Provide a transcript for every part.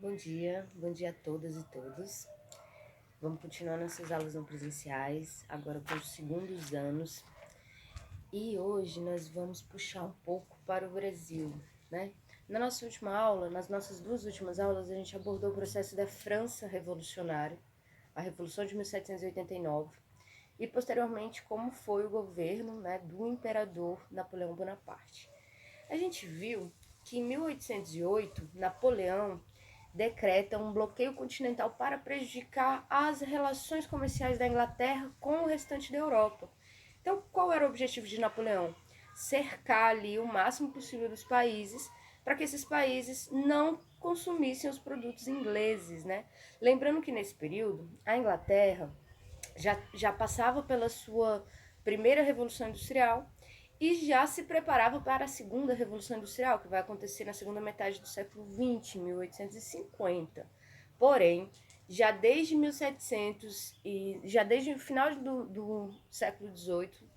Bom dia a todas e todos. Vamos continuar nossas aulas não presenciais, agora com os segundos anos. E hoje nós vamos puxar um pouco para o Brasil, né? Na nossa última aula, nas nossas duas últimas aulas, a gente abordou o processo da França revolucionária, a Revolução de 1789, e posteriormente como foi o governo, né, do imperador Napoleão Bonaparte. A gente viu que em 1808, Napoleão decreta um bloqueio continental para prejudicar as relações comerciais da Inglaterra com o restante da Europa. Então, qual era o objetivo de Napoleão? Cercar ali o máximo possível dos países para que esses países não consumissem os produtos ingleses, né? Lembrando que nesse período, a Inglaterra já passava pela sua primeira revolução industrial e já se preparava para a segunda revolução industrial, que vai acontecer na segunda metade do século XX, 1850. Porém, já desde o final do século XVIII,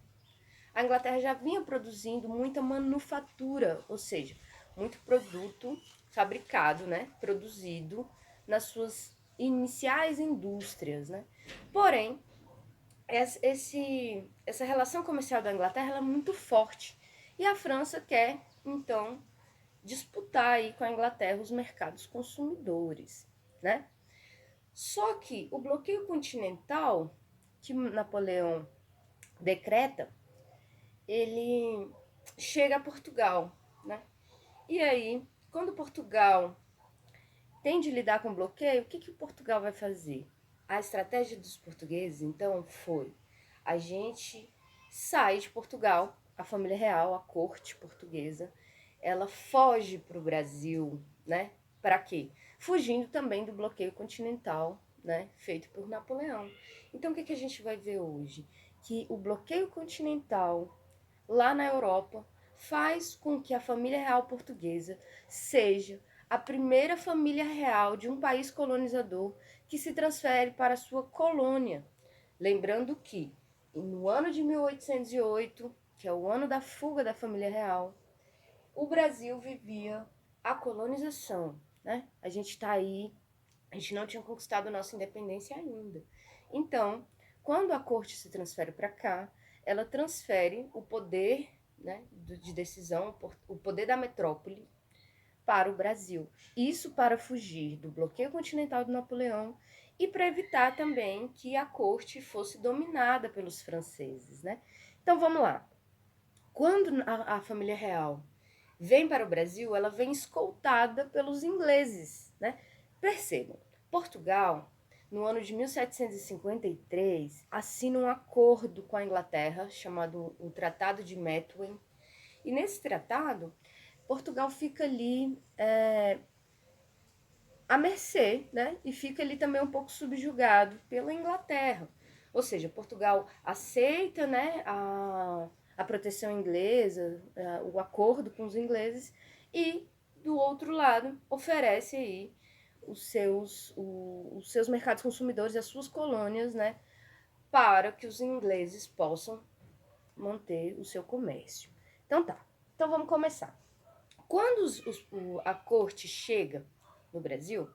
a Inglaterra já vinha produzindo muita manufatura, ou seja, muito produto fabricado, né, produzido nas suas iniciais indústrias, né? Porém, essa relação comercial da Inglaterra é muito forte. E a França quer, então, disputar aí com a Inglaterra os mercados consumidores, né? Só que o bloqueio continental que Napoleão decreta, ele chega a Portugal, né? E aí, quando Portugal tem de lidar com bloqueio, o que Portugal vai fazer? A estratégia dos portugueses, então, foi: a gente sai de Portugal, a família real, a corte portuguesa, ela foge para o Brasil, né? Para quê? Fugindo também do bloqueio continental, né? Feito por Napoleão. Então, o que a gente vai ver hoje? Que o bloqueio continental lá na Europa faz com que a família real portuguesa seja a primeira família real de um país colonizador que se transfere para a sua colônia. Lembrando que no ano de 1808, que é o ano da fuga da família real, o Brasil vivia a colonização, né? A gente está aí, a gente não tinha conquistado a nossa independência ainda. Então, quando a corte se transfere para cá, ela transfere o poder, né, de decisão, o poder da metrópole para o Brasil. Isso para fugir do bloqueio continental do Napoleão e para evitar também que a corte fosse dominada pelos franceses, né? Então vamos lá. Quando a família real vem para o Brasil, ela vem escoltada pelos ingleses, né? Percebam, Portugal, no ano de 1753, assina um acordo com a Inglaterra, chamado o Tratado de Methuen, e nesse tratado, Portugal fica ali à mercê, né? E fica ali também um pouco subjugado pela Inglaterra. Ou seja, Portugal aceita, né, a proteção inglesa, o acordo com os ingleses, e do outro lado oferece aí os seus mercados consumidores, as suas colônias, né, para que os ingleses possam manter o seu comércio. Então tá, então vamos começar. Quando a corte chega no Brasil,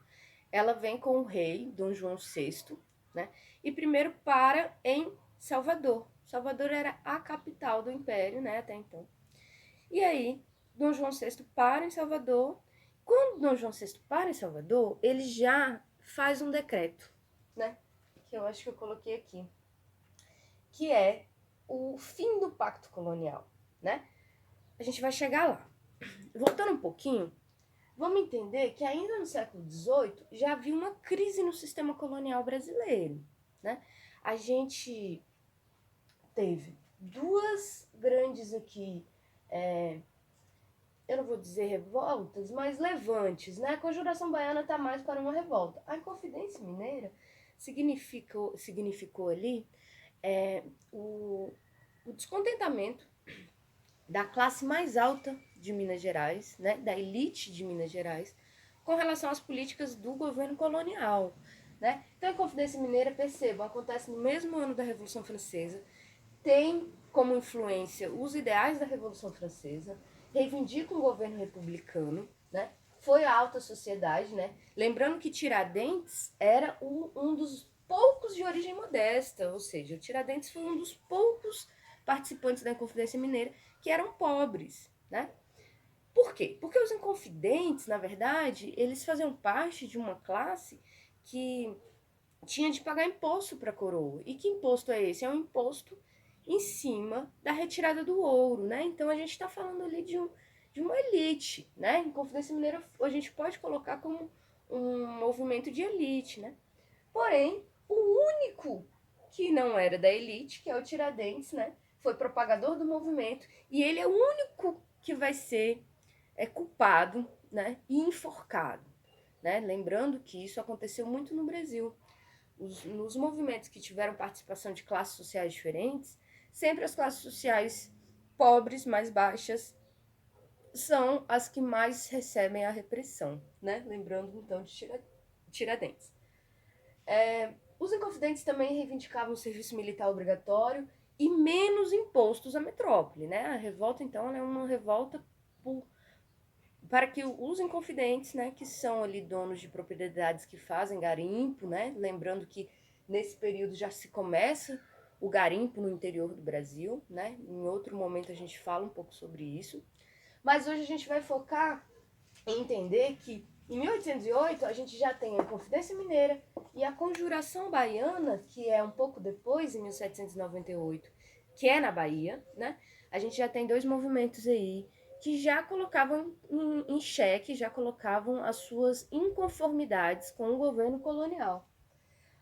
ela vem com o rei Dom João VI, né? E primeiro para em Salvador. Salvador era a capital do império, né, até então. E aí, Dom João VI para em Salvador. Quando Dom João VI para em Salvador, ele já faz um decreto, né? Que eu acho que eu coloquei aqui, que é o fim do pacto colonial, né? A gente vai chegar lá. Voltando um pouquinho, vamos entender que ainda no século XVIII já havia uma crise no sistema colonial brasileiro, né? A gente teve duas grandes aqui, eu não vou dizer revoltas, mas levantes, né? A Conjuração Baiana está mais para uma revolta. A Inconfidência Mineira significou ali o descontentamento da classe mais alta de Minas Gerais, né, da elite de Minas Gerais, com relação às políticas do governo colonial, né? Então, a Inconfidência Mineira, percebam, acontece no mesmo ano da Revolução Francesa, tem como influência os ideais da Revolução Francesa, reivindica um governo republicano, né? foi a alta sociedade, né? Lembrando que Tiradentes era um dos poucos de origem modesta, ou seja, o Tiradentes foi um dos poucos participantes da Inconfidência Mineira que eram pobres, né? Por quê? Porque os inconfidentes, na verdade, eles faziam parte de uma classe que tinha de pagar imposto para a coroa. E que imposto é esse? É um imposto em cima da retirada do ouro, né? Então a gente está falando ali de uma elite, né? Inconfidência Mineira a gente pode colocar como um movimento de elite, né? Porém, o único que não era da elite, que é o Tiradentes, né? Foi propagador do movimento e ele é o único que vai ser culpado, né? E enforcado, né? Lembrando que isso aconteceu muito no Brasil. Nos movimentos que tiveram participação de classes sociais diferentes, sempre as classes sociais pobres, mais baixas, são as que mais recebem a repressão, né? Lembrando então de Tiradentes. Os inconfidentes também reivindicavam o serviço militar obrigatório e menos impostos à metrópole, né? A revolta, então, é uma revolta para que os inconfidentes, né, que são ali donos de propriedades que fazem garimpo, né? Lembrando que nesse período já se começa o garimpo no interior do Brasil, né? Em outro momento a gente fala um pouco sobre isso. Mas hoje a gente vai focar em entender que em 1808 a gente já tem a Inconfidência Mineira e a Conjuração Baiana, que é um pouco depois, em 1798, que é na Bahia, né? A gente já tem dois movimentos aí que já colocavam em xeque, já colocavam as suas inconformidades com o governo colonial.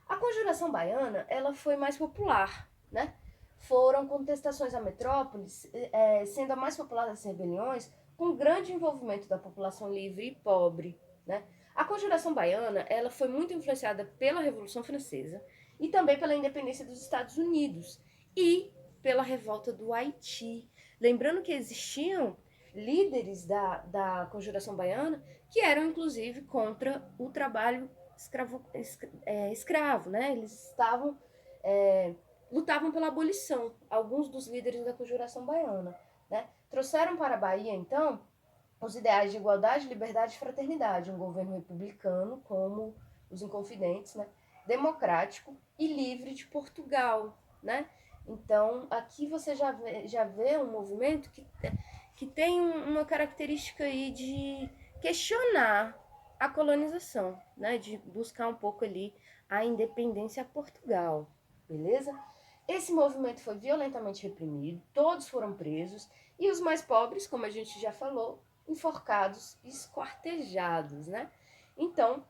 A Conjuração Baiana, ela foi mais popular, né? Foram contestações à metrópole, sendo a mais popular das rebeliões, com grande envolvimento da população livre e pobre, né? A Conjuração Baiana, ela foi muito influenciada pela Revolução Francesa e também pela independência dos Estados Unidos e pela revolta do Haiti. Lembrando que existiam líderes da Conjuração Baiana que eram, inclusive, contra o trabalho escravo, né? Eles lutavam pela abolição, alguns dos líderes da Conjuração Baiana, né? Trouxeram para a Bahia, então, os ideais de igualdade, liberdade e fraternidade, um governo republicano, como os Inconfidentes, né? Democrático e livre de Portugal, né? Então, aqui você já vê um movimento que tem uma característica aí de questionar a colonização, né? De buscar um pouco ali a independência a Portugal, beleza? Esse movimento foi violentamente reprimido, todos foram presos e os mais pobres, como a gente já falou, enforcados, esquartejados, né? Então,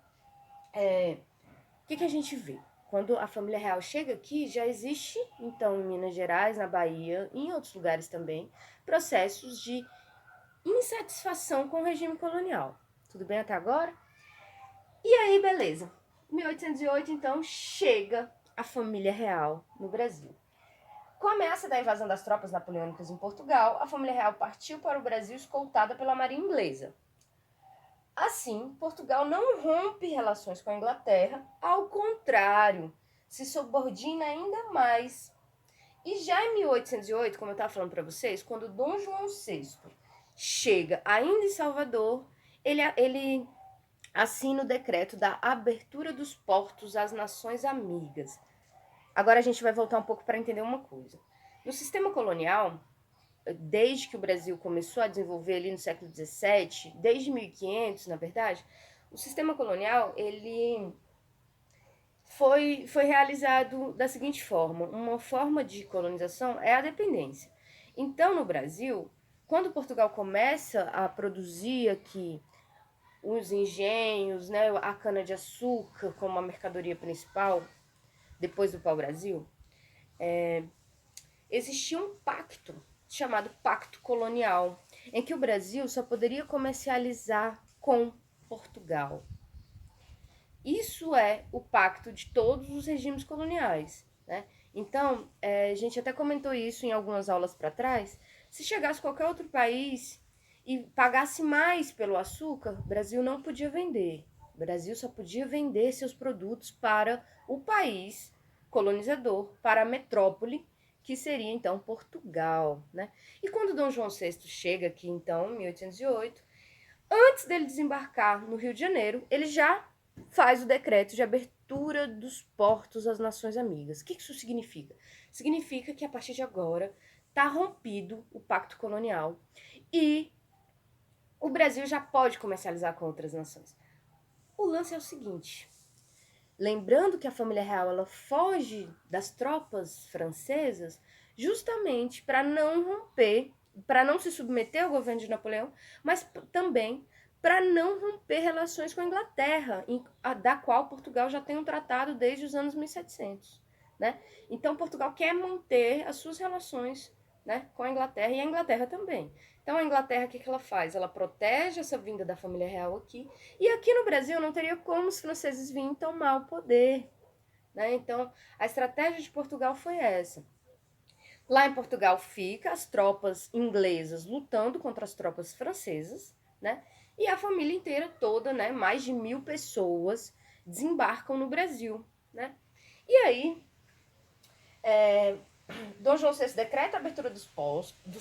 o que a gente vê? Quando a família real chega aqui, já existe, então, em Minas Gerais, na Bahia e em outros lugares também, processos de insatisfação com o regime colonial. Tudo bem até agora? E aí, beleza. Em 1808, então, chega a família real no Brasil. Com a ameaça da invasão das tropas napoleônicas em Portugal, a família real partiu para o Brasil escoltada pela marinha inglesa. Assim, Portugal não rompe relações com a Inglaterra, ao contrário, se subordina ainda mais. E já em 1808, como eu estava falando para vocês, quando Dom João VI chega ainda em Salvador, ele assina o decreto da abertura dos portos às nações amigas. Agora a gente vai voltar um pouco para entender uma coisa. No sistema colonial, desde que o Brasil começou a desenvolver ali no século XVII, desde 1500, na verdade, o sistema colonial ele foi realizado da seguinte forma: uma forma de colonização é a dependência. Então, no Brasil, quando Portugal começa a produzir aqui os engenhos, né, a cana-de-açúcar como a mercadoria principal, depois do pau-brasil, existia um pacto chamado Pacto Colonial, em que o Brasil só poderia comercializar com Portugal. Isso é o pacto de todos os regimes coloniais, né? Então, a gente até comentou isso em algumas aulas para trás. Se chegasse qualquer outro país e pagasse mais pelo açúcar, o Brasil não podia vender. O Brasil só podia vender seus produtos para o país colonizador, para a metrópole, que seria então Portugal, né? E quando Dom João VI chega aqui, então, em 1808, Antes dele desembarcar no Rio de Janeiro, ele já faz o decreto de abertura dos portos às nações amigas. O que isso significa? Significa que a partir de agora está rompido o pacto colonial e o Brasil já pode comercializar com outras nações. O lance é o seguinte, lembrando que a família real ela foge das tropas francesas justamente para não romper, para não se submeter ao governo de Napoleão, mas também para não romper relações com a Inglaterra, da qual Portugal já tem um tratado desde os anos 1700, né? Então Portugal quer manter as suas relações, né, com a Inglaterra e a Inglaterra também. Então a Inglaterra, o que ela faz? Ela protege essa vinda da família real aqui. E aqui no Brasil não teria como os franceses virem tomar o poder, né? Então a estratégia de Portugal foi essa. Lá em Portugal fica as tropas inglesas lutando contra as tropas francesas, né? E a família inteira toda, né? Mais de 1000 pessoas desembarcam no Brasil, né? E aí, Dom João VI decreta a abertura dos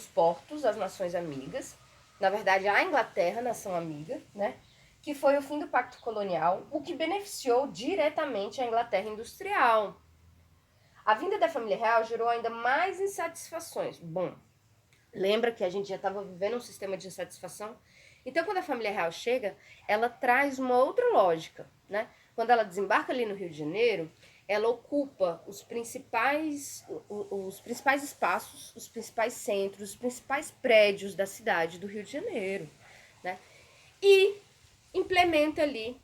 portos às nações amigas, na verdade a Inglaterra, nação amiga, né? Que foi o fim do pacto colonial, o que beneficiou diretamente a Inglaterra industrial. A vinda da família real gerou ainda mais insatisfações. Bom, lembra que a gente já estava vivendo um sistema de insatisfação? Então, quando a família real chega, ela traz uma outra lógica, né? Quando ela desembarca ali no Rio de Janeiro, ela ocupa os principais espaços, os principais centros, os principais prédios da cidade do Rio de Janeiro, né? E implementa ali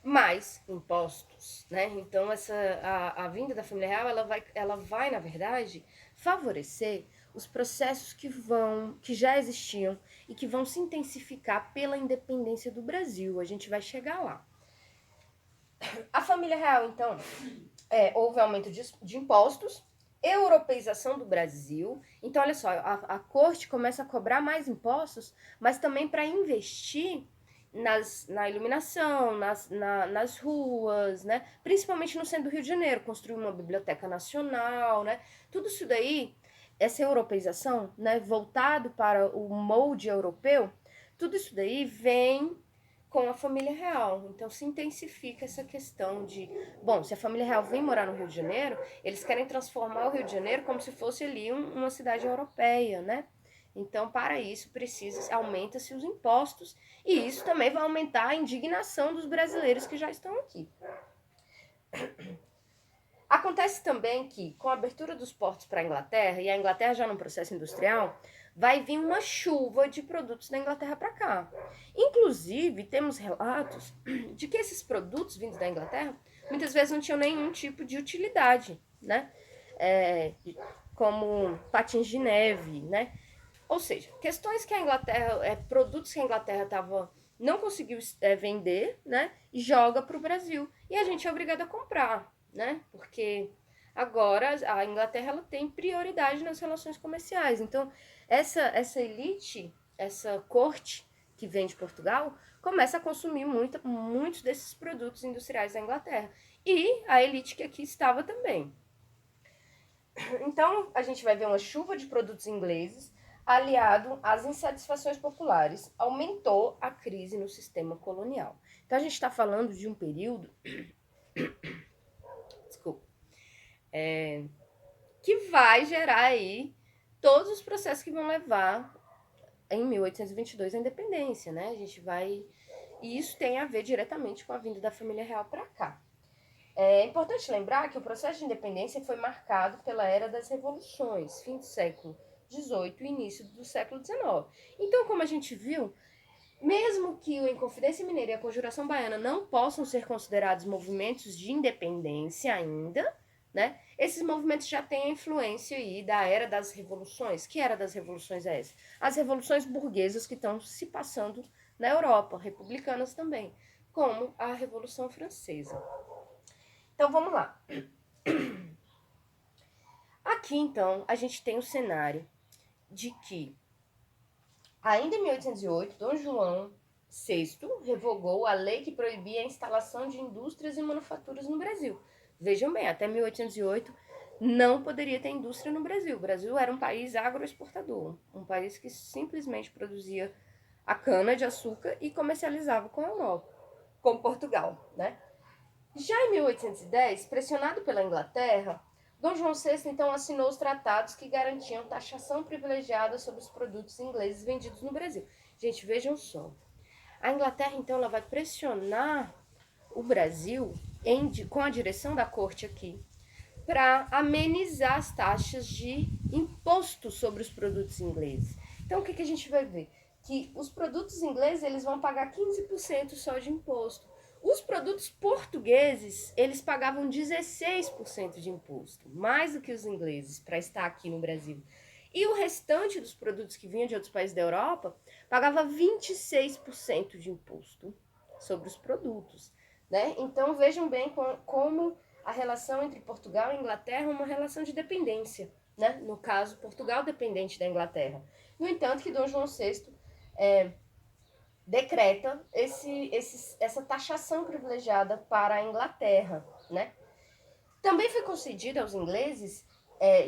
mais impostos, né? Então a vinda da família real ela vai na verdade favorecer os processos que já existiam e que vão se intensificar pela independência do Brasil. A gente vai chegar lá. A família real, então, houve aumento de impostos, europeização do Brasil. Então, olha só, a corte começa a cobrar mais impostos, mas também para investir na iluminação, nas ruas, né? Principalmente no centro do Rio de Janeiro, construir uma biblioteca nacional, né? Tudo isso daí, essa europeização, né, voltado para o molde europeu, tudo isso daí vem com a família real. Então se intensifica essa questão de, bom, se a família real vem morar no Rio de Janeiro, eles querem transformar o Rio de Janeiro como se fosse ali uma cidade europeia, né? Então, para isso, aumenta-se os impostos e isso também vai aumentar a indignação dos brasileiros que já estão aqui. Acontece também que, com a abertura dos portos para a Inglaterra, e a Inglaterra já num processo industrial, vai vir uma chuva de produtos da Inglaterra para cá. Inclusive, temos relatos de que esses produtos vindos da Inglaterra muitas vezes não tinham nenhum tipo de utilidade, né? Como patins de neve, né? Ou seja, questões que a Inglaterra, produtos que a Inglaterra não conseguiu vender, né? E joga para o Brasil. E a gente é obrigado a comprar, né? Porque agora a Inglaterra ela tem prioridade nas relações comerciais. Então, essa elite, essa corte que vem de Portugal, começa a consumir muitos desses produtos industriais da Inglaterra. E a elite que aqui estava também. Então, a gente vai ver uma chuva de produtos ingleses aliado às insatisfações populares, aumentou a crise no sistema colonial. Então, a gente está falando de um período que vai gerar aí todos os processos que vão levar em 1822 a independência, né? A gente vai... E isso tem a ver diretamente com a vinda da família real para cá. É importante lembrar que o processo de independência foi marcado pela era das revoluções, fim do século XVIII e início do século XIX. Então, como a gente viu, mesmo que o Inconfidência Mineira e a Conjuração Baiana não possam ser considerados movimentos de independência ainda, né? Esses movimentos já têm a influência aí da era das revoluções. Que era das revoluções é essa? As revoluções burguesas que estão se passando na Europa, republicanas também, como a Revolução Francesa. Então vamos lá. Aqui então a gente tem o cenário de que ainda em 1808 Dom João VI revogou a lei que proibia a instalação de indústrias e manufaturas no Brasil. Vejam bem, até 1808 não poderia ter indústria no Brasil. O Brasil era um país agroexportador, um país que simplesmente produzia a cana-de-açúcar e comercializava com a Europa, com Portugal, né? Já em 1810, pressionado pela Inglaterra, Dom João VI então assinou os tratados que garantiam taxação privilegiada sobre os produtos ingleses vendidos no Brasil. Gente, vejam só. A Inglaterra então ela vai pressionar o Brasil com a direção da corte aqui para amenizar as taxas de imposto sobre os produtos ingleses. Então o que a gente vai ver? Que os produtos ingleses eles vão pagar 15% só de imposto. Os produtos portugueses, eles pagavam 16% de imposto, mais do que os ingleses, para estar aqui no Brasil. E o restante dos produtos que vinham de outros países da Europa pagava 26% de imposto sobre os produtos, né? Então vejam bem como a relação entre Portugal e Inglaterra é uma relação de dependência, né? No caso, Portugal dependente da Inglaterra. No entanto, que Dom João VI decreta essa taxação privilegiada para a Inglaterra, né? Também foi concedido aos ingleses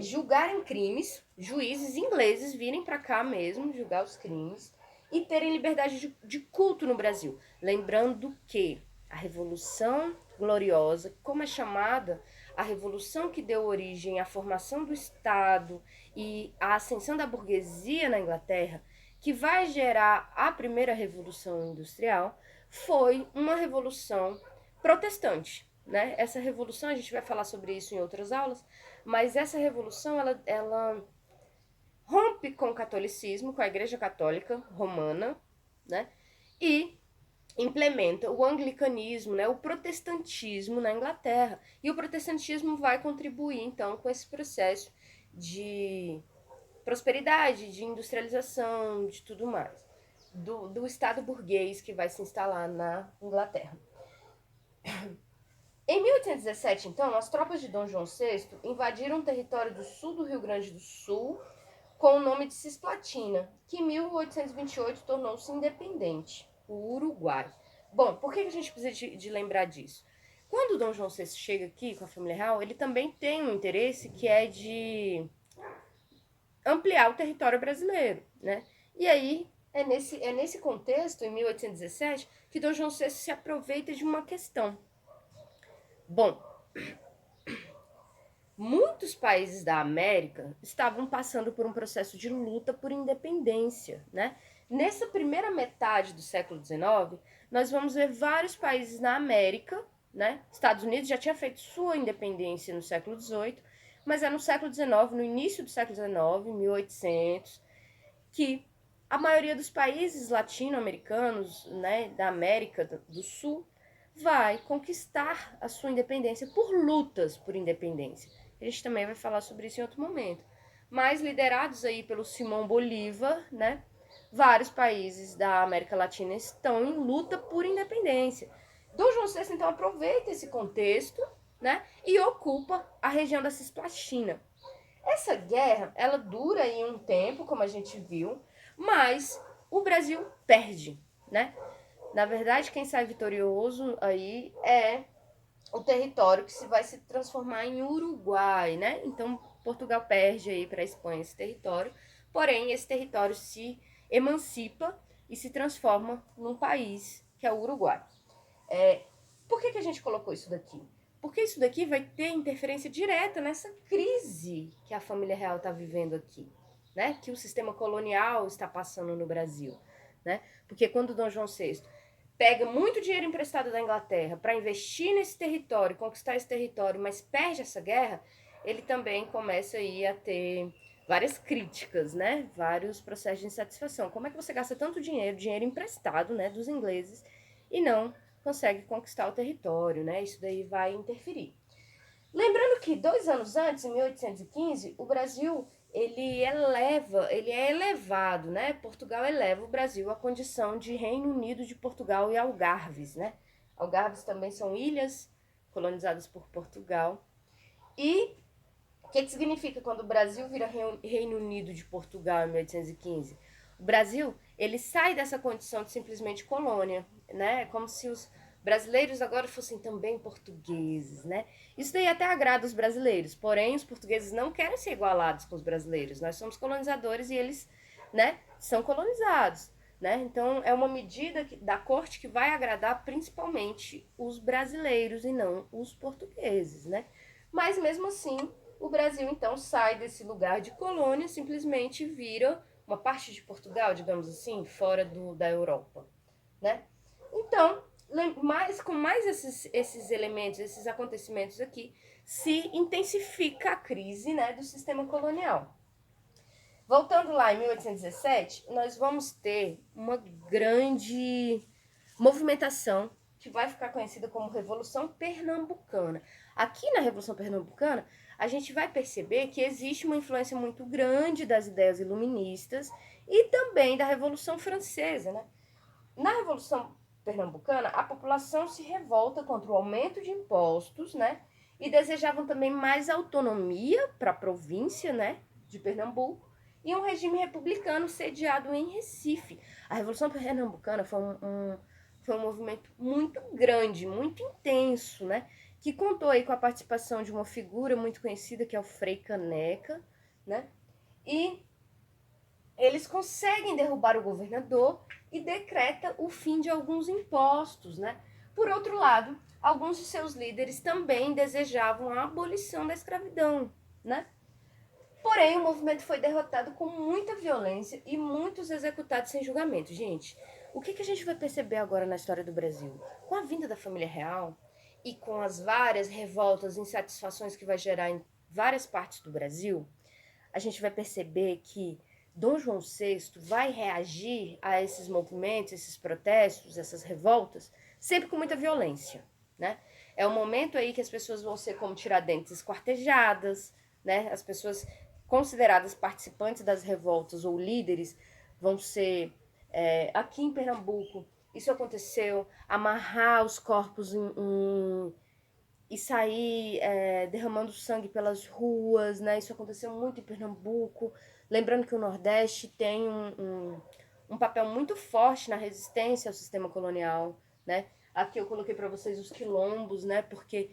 julgarem crimes, juízes ingleses virem para cá mesmo julgar os crimes e terem liberdade de culto no Brasil. Lembrando que a Revolução Gloriosa, como é chamada, a revolução que deu origem à formação do Estado e à ascensão da burguesia na Inglaterra, que vai gerar a primeira revolução industrial, foi uma revolução protestante, né? Essa revolução, a gente vai falar sobre isso em outras aulas, mas essa revolução, ela rompe com o catolicismo, com a Igreja Católica Romana, né? E implementa o anglicanismo, né, o protestantismo na Inglaterra. E o protestantismo vai contribuir, então, com esse processo de prosperidade, de industrialização, de tudo mais, do Estado burguês que vai se instalar na Inglaterra. Em 1817, então, as tropas de Dom João VI invadiram o território do sul do Rio Grande do Sul com o nome de Cisplatina, que em 1828 tornou-se independente, o Uruguai. Bom, por que a gente precisa de lembrar disso? Quando Dom João VI chega aqui com a família real, ele também tem um interesse que é de ampliar o território brasileiro, né? E aí, é nesse contexto, em 1817, que Dom João VI se aproveita de uma questão. Bom, muitos países da América estavam passando por um processo de luta por independência, né? Nessa primeira metade do século XIX, nós vamos ver vários países na América, né? Estados Unidos já tinha feito sua independência no século XVIII, mas é no século XIX, no início do século XIX, 1800, que a maioria dos países latino-americanos, né, da América do Sul, vai conquistar a sua independência por lutas por independência. A gente também vai falar sobre isso em outro momento. Mas liderados aí pelo Simão Bolívar, né, vários países da América Latina estão em luta por independência. Dom João VI, então, aproveita esse contexto, né, e ocupa a região da Cisplatina. Essa guerra, ela dura aí um tempo, como a gente viu, mas o Brasil perde, né? Na verdade, quem sai vitorioso aí é o território que vai se transformar em Uruguai, né? Então, Portugal perde aí para a Espanha esse território, porém, esse território se emancipa e se transforma num país, que é o Uruguai. Por que a gente colocou isso daqui? Porque isso daqui vai ter interferência direta nessa crise que a família real está vivendo aqui, né? Que o sistema colonial está passando no Brasil, né? Porque quando Dom João VI pega muito dinheiro emprestado da Inglaterra para investir nesse território, conquistar esse território, mas perde essa guerra, ele também começa aí a ter várias críticas, né? Vários processos de insatisfação. Como é que você gasta tanto dinheiro emprestado, né, dos ingleses, e não consegue conquistar o território, né? Isso daí vai interferir. Lembrando que 2 anos antes, em 1815, o Brasil ele é elevado, né? Portugal eleva o Brasil à condição de Reino Unido de Portugal e Algarves, né? Algarves também são ilhas colonizadas por Portugal. E o que significa quando o Brasil vira Reino Unido de Portugal em 1815? O Brasil, ele sai dessa condição de simplesmente colônia, né? Como se os brasileiros agora fossem também portugueses, né? Isso daí até agrada os brasileiros, porém os portugueses não querem ser igualados com os brasileiros. Nós somos colonizadores e eles, né, são colonizados. né? Então, é uma medida da corte que vai agradar principalmente os brasileiros e não os portugueses, né? Mas, mesmo assim, o Brasil, então, sai desse lugar de colônia, simplesmente vira uma parte de Portugal, digamos assim, fora da Europa, né? Então, com mais esses elementos, esses acontecimentos aqui, se intensifica a crise, né, do sistema colonial. Voltando lá em 1817, nós vamos ter uma grande movimentação que vai ficar conhecida como Revolução Pernambucana. Aqui na Revolução Pernambucana, a gente vai perceber que existe uma influência muito grande das ideias iluministas e também da Revolução Francesa, né? Na Revolução Pernambucana, a população se revolta contra o aumento de impostos, né? E desejavam também mais autonomia para a província, né, de Pernambuco, e um regime republicano sediado em Recife. A Revolução Pernambucana foi um movimento muito grande, muito intenso, né? Que contou aí com a participação de uma figura muito conhecida, que é o Frei Caneca, né? E eles conseguem derrubar o governador e decreta o fim de alguns impostos, né? Por outro lado, alguns de seus líderes também desejavam a abolição da escravidão, né? Porém, o movimento foi derrotado com muita violência e muitos executados sem julgamento. Gente, o que a gente vai perceber agora na história do Brasil? Com a vinda da família real e com as várias revoltas e insatisfações que vai gerar em várias partes do Brasil, a gente vai perceber que Dom João VI vai reagir a esses movimentos, esses protestos, essas revoltas, sempre com muita violência, né? É o momento aí que as pessoas vão ser como Tiradentes esquartejadas, né? As pessoas consideradas participantes das revoltas ou líderes vão ser, aqui em Pernambuco, isso aconteceu, amarrar os corpos e sair derramando sangue pelas ruas, né? Isso aconteceu muito em Pernambuco. Lembrando que o Nordeste tem um papel muito forte na resistência ao sistema colonial, né? Aqui eu coloquei para vocês os quilombos, né? Porque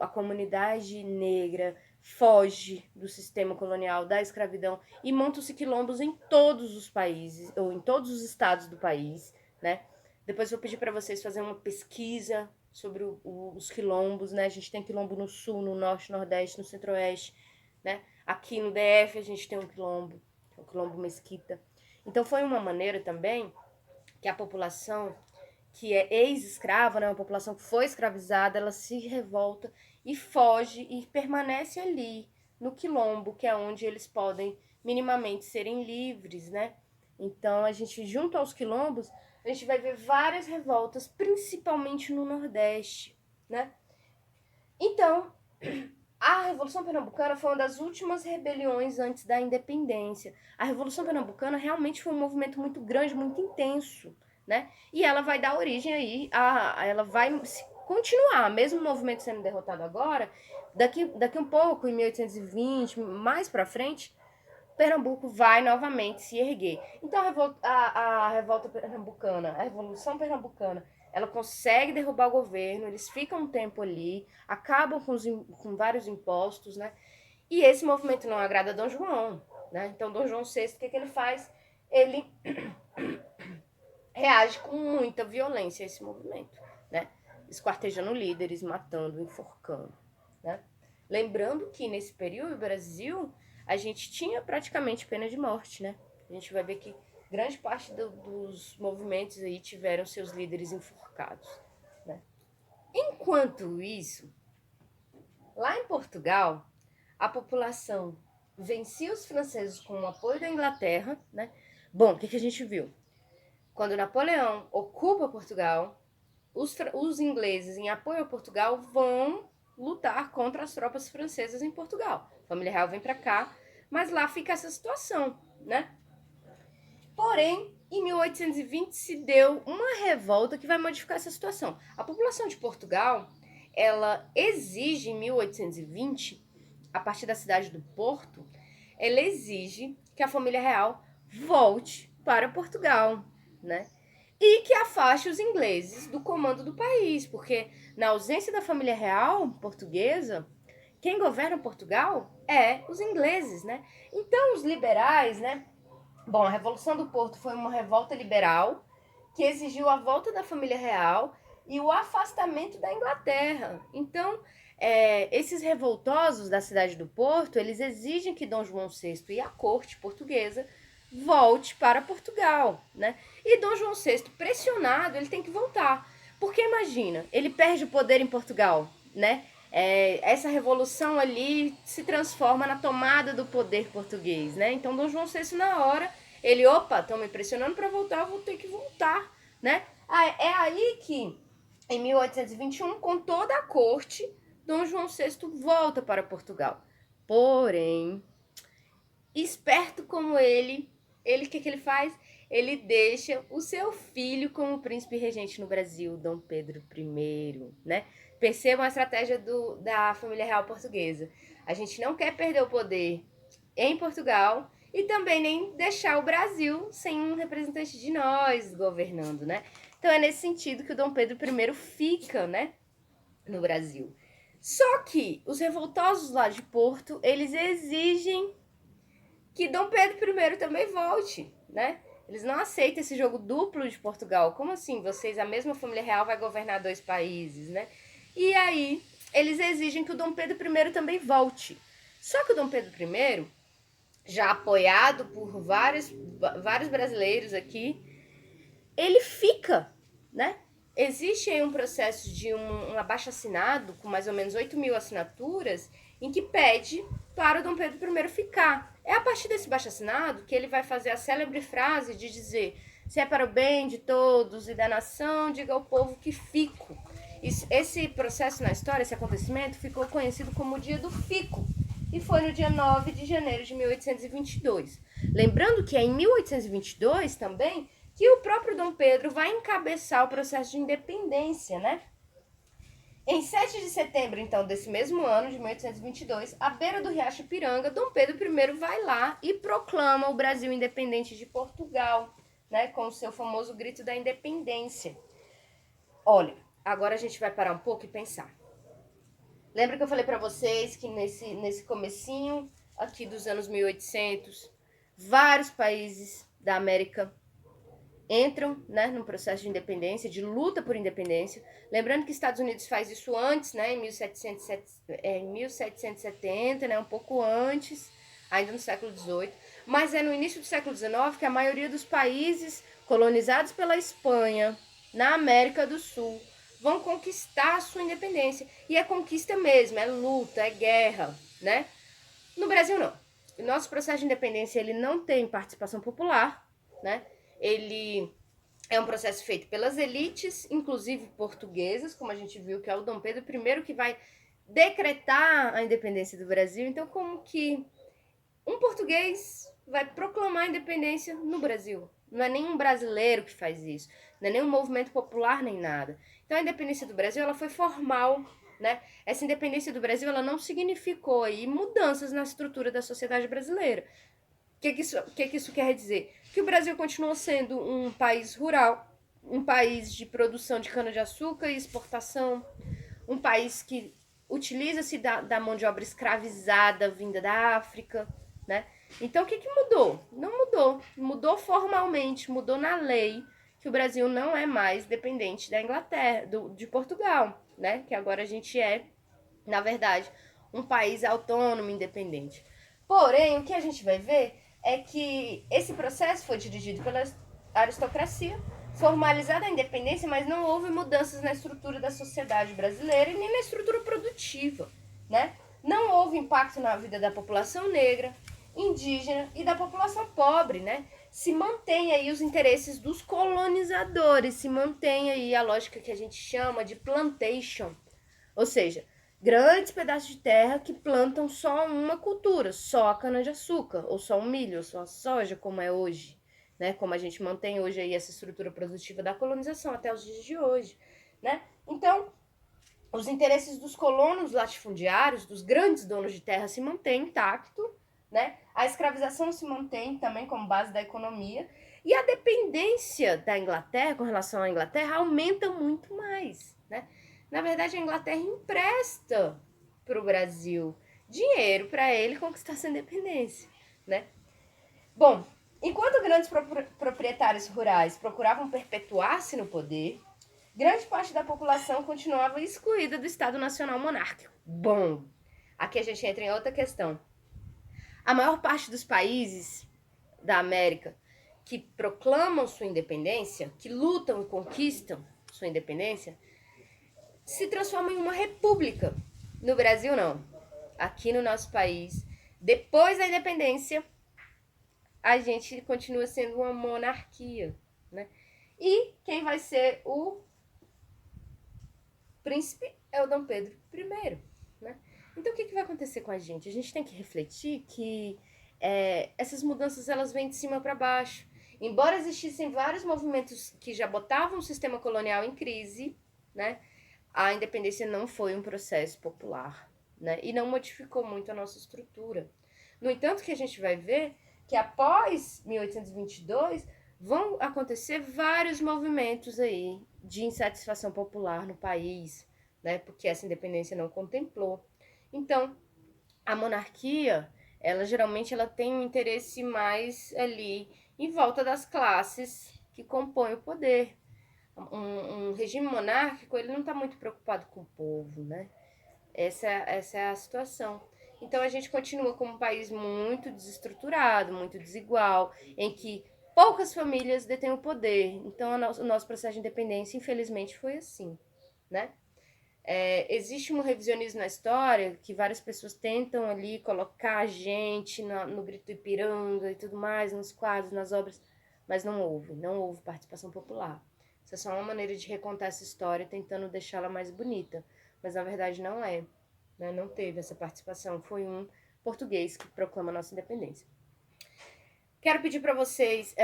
a comunidade negra foge do sistema colonial, da escravidão, e montam-se quilombos em todos os países, ou em todos os estados do país, né? Depois eu vou pedir para vocês fazerem uma pesquisa sobre os quilombos, né? A gente tem quilombo no sul, no norte, no nordeste, no centro-oeste, né? Aqui no DF a gente tem um quilombo, o quilombo Mesquita. Então foi uma maneira também que a população que é ex-escrava, né, uma população que foi escravizada, ela se revolta e foge e permanece ali no quilombo, que é onde eles podem minimamente serem livres, né? Então a gente, junto aos quilombos, a gente vai ver várias revoltas, principalmente no Nordeste, né? Então, a Revolução Pernambucana foi uma das últimas rebeliões antes da independência. A Revolução Pernambucana realmente foi um movimento muito grande, muito intenso, né? E ela vai dar origem aí ela vai continuar, mesmo o movimento sendo derrotado agora, daqui um pouco, em 1820, mais para frente, Pernambuco vai novamente se erguer. Então a revolta pernambucana, a Revolução Pernambucana, ela consegue derrubar o governo, eles ficam um tempo ali, acabam com vários impostos, né? E esse movimento não agrada a Dom João, né? Então Dom João VI, o que ele faz? Ele reage com muita violência a esse movimento, né? Esquartejando líderes, matando, enforcando, né? Lembrando que nesse período, o Brasil, a gente tinha praticamente pena de morte, né? A gente vai ver que grande parte dos movimentos aí tiveram seus líderes enforcados, né? Enquanto isso, lá em Portugal, a população vencia os franceses com o apoio da Inglaterra, né? Bom, o que a gente viu? Quando Napoleão ocupa Portugal, os ingleses, em apoio a Portugal, vão lutar contra as tropas francesas em Portugal. A família real vem para cá, mas lá fica essa situação, né? Porém, em 1820 se deu uma revolta que vai modificar essa situação. A população de Portugal, ela exige em 1820, a partir da cidade do Porto, ela exige que a família real volte para Portugal, né? E que afaste os ingleses do comando do país, porque na ausência da família real portuguesa, quem governa Portugal é os ingleses, né? Então os liberais, né, Bom, a Revolução do Porto foi uma revolta liberal que exigiu a volta da família real e o afastamento da Inglaterra. Então, esses revoltosos da cidade do Porto, eles exigem que Dom João VI e a corte portuguesa volte para Portugal, né? E Dom João VI, pressionado, ele tem que voltar. Porque imagina, ele perde o poder em Portugal, né? Essa revolução ali se transforma na tomada do poder português, né? Então Dom João VI na hora, ele, opa, estão me pressionando para voltar, eu vou ter que voltar, né? É aí que, em 1821, com toda a corte, Dom João VI volta para Portugal. Porém, esperto como ele o que ele faz? Ele deixa o seu filho como príncipe regente no Brasil, Dom Pedro I, né? Percebam a estratégia da família real portuguesa. A gente não quer perder o poder em Portugal e também nem deixar o Brasil sem um representante de nós governando, né? Então é nesse sentido que o Dom Pedro I fica, né, no Brasil. Só que os revoltosos lá de Porto, eles exigem que Dom Pedro I também volte, né? Eles não aceitam esse jogo duplo de Portugal. Como assim? Vocês, a mesma família real, vai governar dois países, né? E aí, eles exigem que o Dom Pedro I também volte. Só que o Dom Pedro I, já apoiado por vários brasileiros aqui, ele fica, né? Existe aí um processo de um abaixo-assinado, com mais ou menos 8.000 assinaturas, em que pede para o Dom Pedro I ficar. É a partir desse abaixo-assinado que ele vai fazer a célebre frase de dizer: se é para o bem de todos e da nação, diga ao povo que fico. Esse processo na história, esse acontecimento, ficou conhecido como o Dia do Fico, e foi no dia 9 de janeiro de 1822. Lembrando que é em 1822 também que o próprio Dom Pedro vai encabeçar o processo de independência, né? Em 7 de setembro, então, desse mesmo ano, de 1822, à beira do Riacho Ipiranga, Dom Pedro I vai lá e proclama o Brasil independente de Portugal, né, com o seu famoso grito da independência. Olha, agora a gente vai parar um pouco e pensar. Lembra que eu falei para vocês que nesse comecinho aqui dos anos 1800, vários países da América entram, né, num processo de independência, de luta por independência. Lembrando que Estados Unidos faz isso antes, né, em 1770, né, um pouco antes, ainda no século XVIII. Mas é no início do século XIX que a maioria dos países colonizados pela Espanha, na América do Sul, vão conquistar a sua independência. E é conquista mesmo, é luta, é guerra, né? No Brasil, não. O nosso processo de independência, ele não tem participação popular, né? Ele é um processo feito pelas elites, inclusive portuguesas, como a gente viu que é o Dom Pedro I que vai decretar a independência do Brasil. Então, como que um português vai proclamar a independência no Brasil? Não é nenhum brasileiro que faz isso, não é nenhum movimento popular nem nada. Então, a independência do Brasil, ela foi formal, né? Essa independência do Brasil, ela não significou aí mudanças na estrutura da sociedade brasileira. O que isso quer dizer? Que o Brasil continuou sendo um país rural, um país de produção de cana-de-açúcar e exportação, um país que utiliza-se da mão de obra escravizada vinda da África, né? Então, o que mudou? Não mudou. Mudou formalmente, mudou na lei que o Brasil não é mais dependente da Inglaterra, de Portugal, né? Que agora a gente é, na verdade, um país autônomo, independente. Porém, o que a gente vai ver é que esse processo foi dirigido pela aristocracia, formalizada a independência, mas não houve mudanças na estrutura da sociedade brasileira e nem na estrutura produtiva, né? Não houve impacto na vida da população negra, indígena e da população pobre, né? Se mantém aí os interesses dos colonizadores, se mantém aí a lógica que a gente chama de plantation, ou seja, grandes pedaços de terra que plantam só uma cultura, só a cana-de-açúcar, ou só o milho, ou só a soja, como é hoje, né? Como a gente mantém hoje aí essa estrutura produtiva da colonização até os dias de hoje, né? Então, os interesses dos colonos latifundiários, dos grandes donos de terra, se mantêm intacto, né? A escravização se mantém também como base da economia e a dependência da Inglaterra com relação à Inglaterra aumenta muito mais, né? Na verdade, a Inglaterra empresta para o Brasil dinheiro para ele conquistar sua independência, né? Bom, Enquanto grandes proprietários rurais procuravam perpetuar-se no poder, grande parte da população continuava excluída do Estado Nacional Monárquico. Bom, aqui a gente entra em outra questão. A maior parte dos países da América que proclamam sua independência, que lutam e conquistam sua independência, se transformam em uma república. No Brasil, não. Aqui no nosso país, depois da independência, a gente continua sendo uma monarquia, né? E quem vai ser o príncipe é o Dom Pedro I, né? Então, o que vai acontecer com a gente? A gente tem que refletir que essas mudanças elas vêm de cima para baixo. Embora existissem vários movimentos que já botavam o sistema colonial em crise, né? A independência não foi um processo popular, né? E não modificou muito a nossa estrutura. No entanto, que a gente vai ver que após 1822 vão acontecer vários movimentos aí de insatisfação popular no país, né? Porque essa independência não contemplou. Então, a monarquia, ela geralmente ela tem um interesse mais ali em volta das classes que compõem o poder. Um regime monárquico, ele não está muito preocupado com o povo, né? Essa é a situação. Então a gente continua como um país muito desestruturado, muito desigual, em que poucas famílias detêm o poder. Então o nosso processo de independência, infelizmente, foi assim, né? Existe um revisionismo na história que várias pessoas tentam ali colocar a gente no Grito do Ipiranga e tudo mais, nos quadros, nas obras, mas não houve participação popular. Isso é só uma maneira de recontar essa história, tentando deixá-la mais bonita, mas na verdade não é, né? Não teve essa participação, foi um português que proclama a nossa independência. Quero pedir para vocês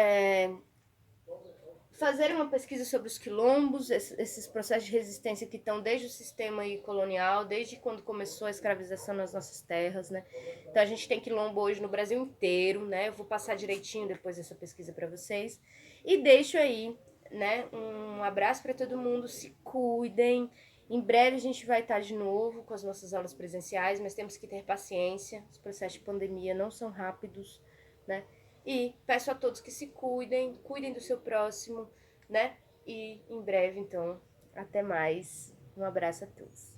fazer uma pesquisa sobre os quilombos, esses processos de resistência que estão desde o sistema colonial, desde quando começou a escravização nas nossas terras, né? Então a gente tem quilombo hoje no Brasil inteiro, né? Eu vou passar direitinho depois essa pesquisa para vocês. E deixo aí, né, um abraço para todo mundo, se cuidem. Em breve a gente vai estar de novo com as nossas aulas presenciais, mas temos que ter paciência. Os processos de pandemia não são rápidos, né? E peço a todos que se cuidem do seu próximo, né? E em breve, então, até mais. Um abraço a todos.